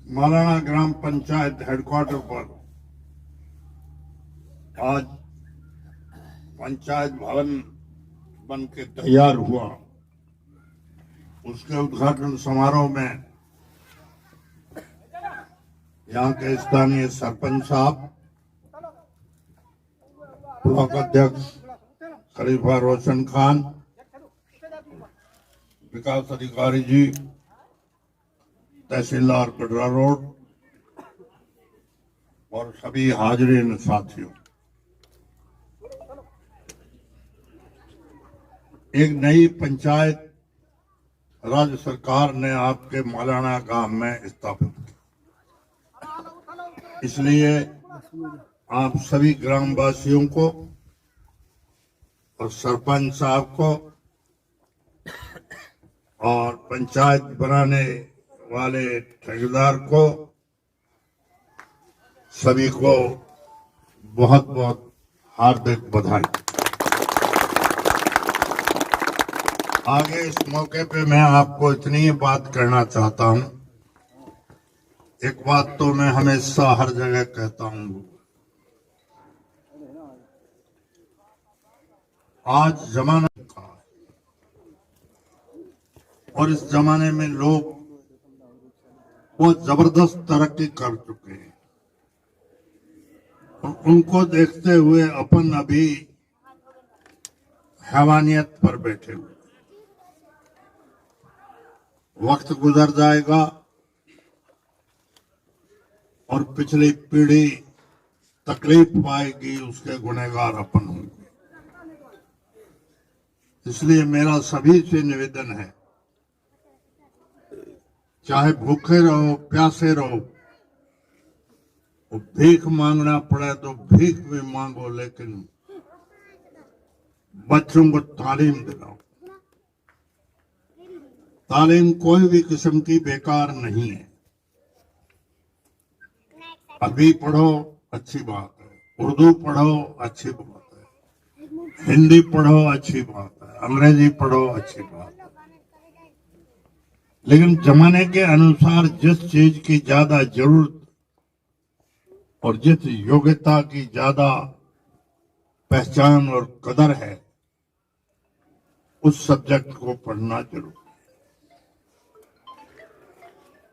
मालाना ग्राम panchayat headquarter पर आज पंचायत भवन बन के तैयार हुआ। उसके उद्घाटन समारोह में यहाँ के स्थानीय सरपंच साहब, ब्लॉक अध्यक्ष खलीफा रोशन खान, विकास अधिकारी जी, तहसीलदार कटरा रोड और सभी हाजिरीन साथियों, एक नई पंचायत राज्य सरकार ने आपके मालाना गांव में स्थापित की। इसलिए आप सभी ग्रामवासियों को और सरपंच साहब को और पंचायत बनाने वाले ठेकेदार को सभी को बहुत बहुत हार्दिक बधाई। आगे इस मौके पे मैं आपको इतनी ही बात करना चाहता हूं। एक बात तो मैं हमेशा हर जगह कहता हूं, आज जमाना का है और इस जमाने में लोग बहुत जबरदस्त तरक्की कर चुके हैं और उनको देखते हुए अपन अभी हैवानियत पर बैठे हुए। वक्त गुजर जाएगा और पिछली पीढ़ी तकलीफ पाएगी, उसके गुनहगार अपन होंगे। इसलिए मेरा सभी से निवेदन है, चाहे भूखे रहो प्यासे रहो, भीख मांगना पड़े तो भीख भी मांगो, लेकिन बच्चों को तालीम दिलाओ। तालीम कोई भी किस्म की बेकार नहीं है। अरबी पढ़ो अच्छी बात है, उर्दू पढ़ो अच्छी बात है, हिंदी पढ़ो अच्छी बात है, अंग्रेजी पढ़ो अच्छी बात है, लेकिन जमाने के अनुसार जिस चीज की ज्यादा जरूरत और जिस योग्यता की ज्यादा पहचान और कदर है, उस सब्जेक्ट को पढ़ना जरूर।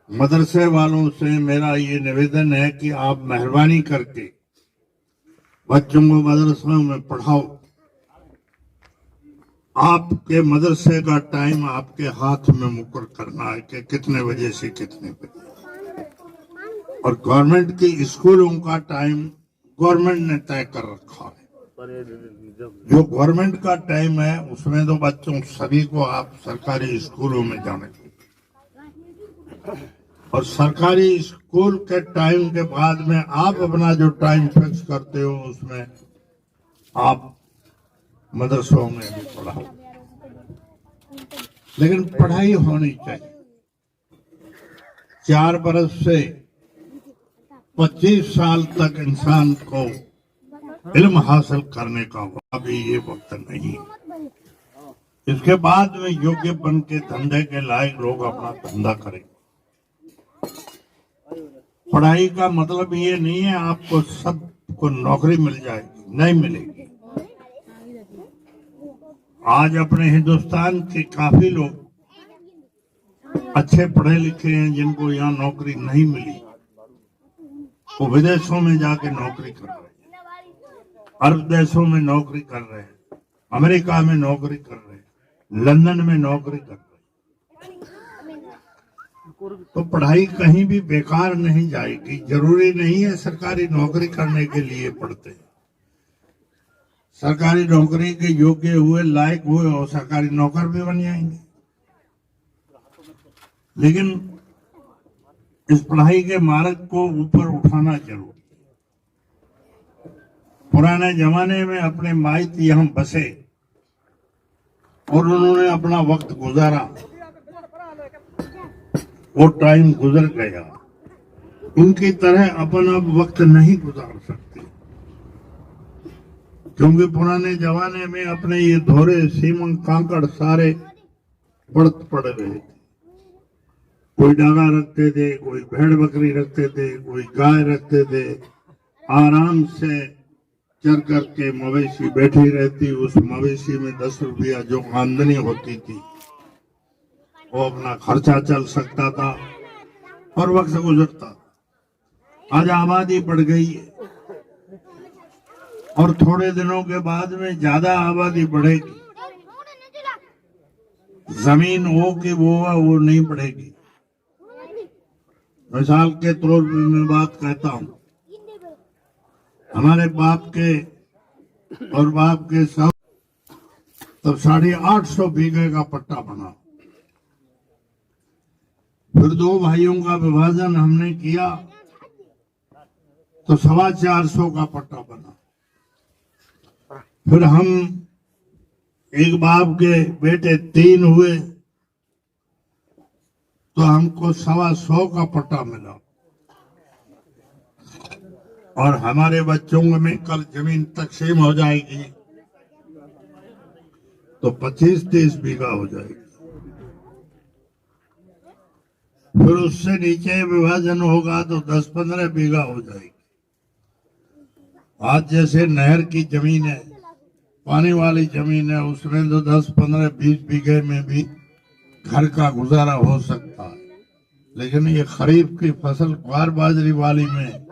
मदरसे वालों से मेरा ये निवेदन है कि आप मेहरबानी करके बच्चों को मदरसों में पढ़ाओ। आपके मदरसे का टाइम आपके हाथ में मुकर करना है कि कितने बजे से कितने बजे, और गवर्नमेंट की स्कूलों का टाइम गवर्नमेंट ने तय कर रखा है। जो गवर्नमेंट का टाइम है उसमें तो बच्चों सभी को आप सरकारी स्कूलों में जाने चाहिए, और सरकारी स्कूल के टाइम के बाद में आप अपना जो टाइम फिक्स करते हो उसमें आप मदरसों में भी पढ़ाओ, लेकिन पढ़ाई होनी चाहिए। 4 बरस से 25 साल तक इंसान को इल्म हासिल करने का अभी ये वक्त नहीं है। इसके बाद में योग्य बन के धंधे के लायक लोग अपना धंधा करें। पढ़ाई का मतलब ये नहीं है आपको सबको नौकरी मिल जाएगी, नहीं मिलेगी। आज अपने हिंदुस्तान के काफी लोग अच्छे पढ़े लिखे हैं जिनको यहाँ नौकरी नहीं मिली, वो विदेशों में जाके नौकरी कर रहे हैं, अरब देशों में नौकरी कर रहे हैं, अमेरिका में नौकरी कर रहे हैं, लंदन में नौकरी कर रहे हैं। तो पढ़ाई कहीं भी बेकार नहीं जाएगी। जरूरी नहीं है सरकारी नौकरी करने के लिए पढ़ते हैं। सरकारी नौकरी के योग्य हुए, लायक हुए और सरकारी नौकर भी बन जाएंगे, लेकिन इस पढ़ाई के मार्ग को ऊपर उठाना जरूर। पुराने जमाने में अपने माइत यहाँ बसे और उन्होंने अपना वक्त गुजारा, वो टाइम गुजर गया। उनकी तरह अपन अब वक्त नहीं गुजार सकते, क्योंकि पुराने जमाने में अपने ये धोरे सीमन कांकड़ सारे पड़ रहे थे। कोई डागा रखते थे, कोई भेड़ बकरी रखते थे, कोई गाय रखते थे। आराम से चर करके मवेशी बैठी रहती, उस मवेशी में 10 रुपया जो आमदनी होती थी वो अपना खर्चा चल सकता था और वक्त गुजरता था। आज आबादी बढ़ गई है और थोड़े दिनों के बाद में ज्यादा आबादी बढ़ेगी। जमीन हो कि वो नहीं बढ़ेगी। मिसाल के तौर पर मैं बात कहता हूं, हमारे बाप के और बाप के सब तब 850 बीघे का पट्टा बना। फिर 2 भाइयों का विभाजन हमने किया तो 425 का पट्टा बना। फिर हम एक बाप के बेटे 3 हुए तो हमको 125 का पट्टा मिला। और हमारे बच्चों में कल जमीन तकसीम हो जाएगी तो 25-30 बीघा हो जाएगी। फिर उससे नीचे विभाजन होगा तो 10-15 बीघा हो जाएगी। आज जैसे नहर की जमीन है, पानी वाली जमीन है, उसमें तो 10-15-20 बीघे में भी घर का गुजारा हो सकता है। लेकिन ये खरीफ की फसल ज्वार बाजरी वाली में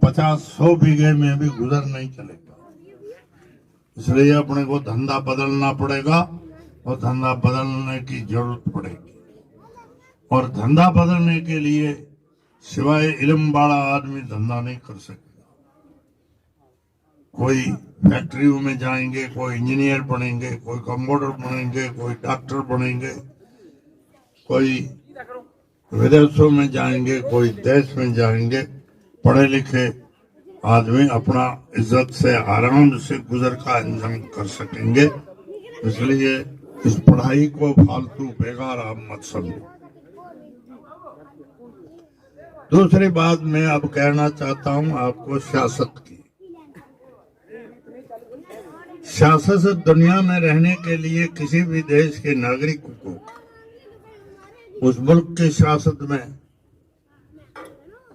50-100 बीघे में भी गुजर नहीं चलेगा। इसलिए अपने को धंधा बदलना पड़ेगा और धंधा बदलने की जरूरत पड़ेगी। और धंधा बदलने के लिए सिवाय इल्म वाला आदमी धंधा नहीं कर सकेगा। कोई फैक्ट्रियों में जाएंगे, कोई इंजीनियर बनेंगे, कोई कंप्यूटर बनेंगे, कोई डॉक्टर बनेंगे, कोई विदेशों में जाएंगे, कोई देश में जाएंगे। पढ़े लिखे आदमी अपना इज्जत से आराम से गुजर का इंतजाम कर सकेंगे। इसलिए इस पढ़ाई को फालतू बेकार आप मत समझो। दूसरी बात मैं अब कहना चाहता हूं आपको सियासत की। सियासत से दुनिया में रहने के लिए किसी भी देश के नागरिक को उस मुल्क की सियासत में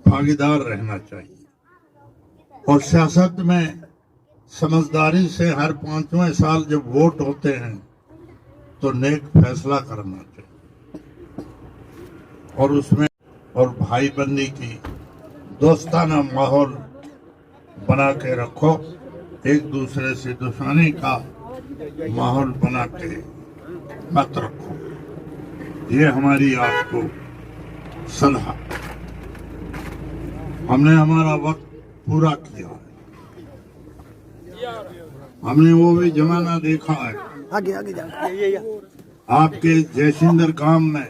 भागीदार रहना चाहिए और सियासत में समझदारी से हर 5वें साल जब वोट होते हैं तो नेक फैसला करना चाहिए और उसमें और भाई बंदी की दोस्ताना माहौल बना के रखो। एक दूसरे से दुश्मनी का माहौल बना के मत रखो। ये हमारी आपको सलाह। हमने हमारा वक्त पूरा किया है। हमने वो भी जमाना देखा है। आगे आगे जाओ। आपके जयसिंदर गांव में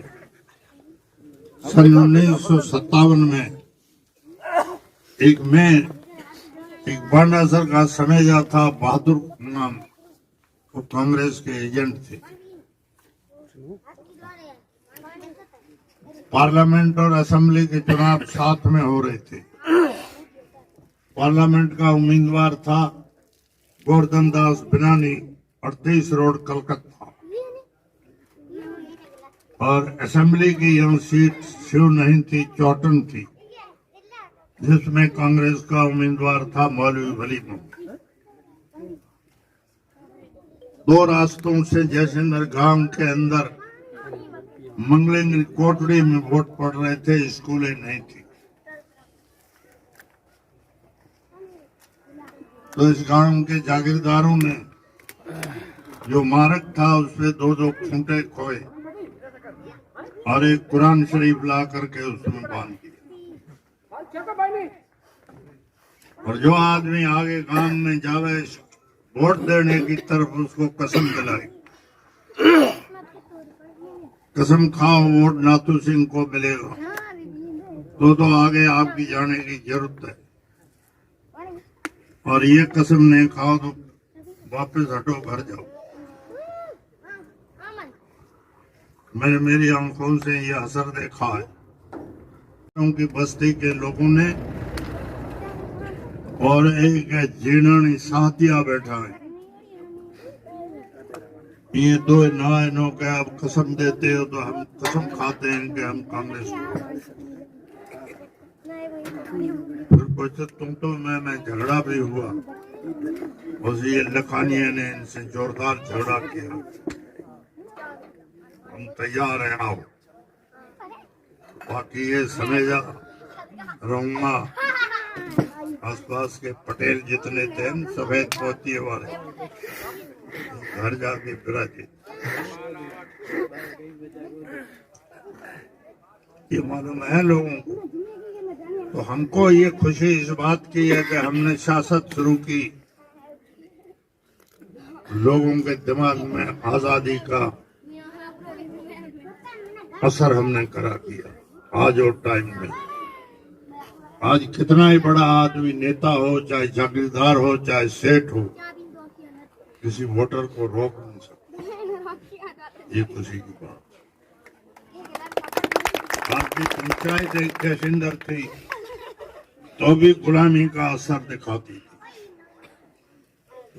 सन 1957 में एक बांडासर का समेजा था, बहादुर नाम, वो कांग्रेस के एजेंट थे। पार्लियामेंट और असेंबली के चुनाव साथ में हो रहे थे। पार्लियामेंट का उम्मीदवार था गोवर्धन दास बिनानी, 38 रोड कलकत्ता। और असेंबली की यह सीट शिव नहीं थी, चौटन थी, जिसमें कांग्रेस का उम्मीदवार था मौलवी वली मोहम्मद। 2 रास्तों से जयसिंदर गांव के अंदर मंगलेंद्र कोटड़ी में वोट पड़ रहे थे, स्कूलें नहीं थी। तो इस गांव के जागीरदारों ने जो मार्ग था उसमें 2-2 खूंटे खोए और एक कुरान शरीफ ला करके उसमें बांध दिया। और जो आदमी आगे गांव में जावे वोट देने की तरफ, उसको कसम दिलाई, कसम खाओ वोट नाथू सिंह को मिलेगा, तो आगे आपकी जाने की जरूरत है। और ये कसम नहीं खाओ तो वापस हटो, घर जाओ। मैंने मेरी आंखों से ये असर देखा है। उनकी बस्ती के लोगों ने और एक जीनानी साथिया बैठा है, ये दो इन्हों के आप कसम देते हो तो हम कसम खाते हैं कि हम कांग्रेस को। फिर कुछ तुम तो मैं झगड़ा भी हुआ और ये लखानिया ने इनसे जोरदार झगड़ा किया। हम तैयार हैं, आओ। बाकी ये समझा रहूंगा आसपास के पटेल जितने थे न सफेद पोतिये वाले घर जाके बिराजे। ये मालूम है लोगों को। तो हमको ये खुशी इस बात की है कि हमने सियासत शुरू की, लोगों के दिमाग में आजादी का असर हमने करा दिया। आज और टाइम में आज कितना ही बड़ा आदमी नेता हो, चाहे जागीरदार हो, चाहे सेठ हो, किसी वोटर को रोक नहीं सकता। ये खुशी की बात। आपकी पंचायत एक कैसेंडर थी तो भी गुलामी का असर दिखाती थी।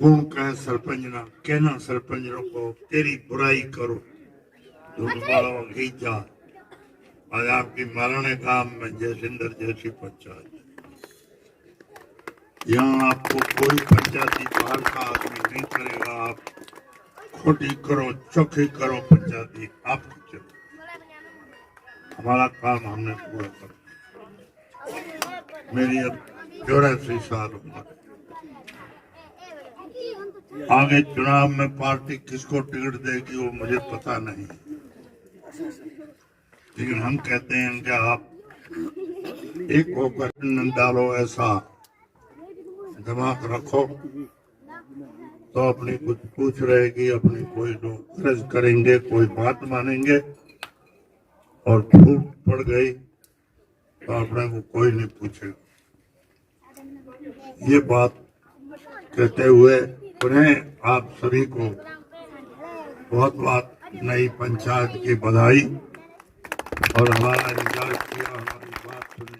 कौन कहे सरपंच ना कहना सरपंच को तेरी बुराई करो जा। आज आपकी मारने काम में जयसिंदर जैसी पंचायत, यहाँ आपको कोई पंचायती बाहर का आदमी नहीं करेगा। आप खोटी करो, चौकी करो, पंचायती आपकी चलो। हमारा काम हमने पूरा कर। मेरी अब 84 साल उम्र। आगे चुनाव में पार्टी किसको टिकट देगी वो मुझे पता नहीं, लेकिन हम कहते हैं कि आप एक होकर न डालो। ऐसा दिमाग रखो तो अपनी कुछ पूछ रहेगी, अपनी कोई लोग खर्च करेंगे, कोई बात मानेंगे, और फूट पड़ गई तो अपने को कोई नहीं पूछेगा। ये बात कहते हुए उन्हें आप सभी को बहुत बहुत नई पंचायत की बधाई और हमारा इंतजार किया, हमारी बात सुनी।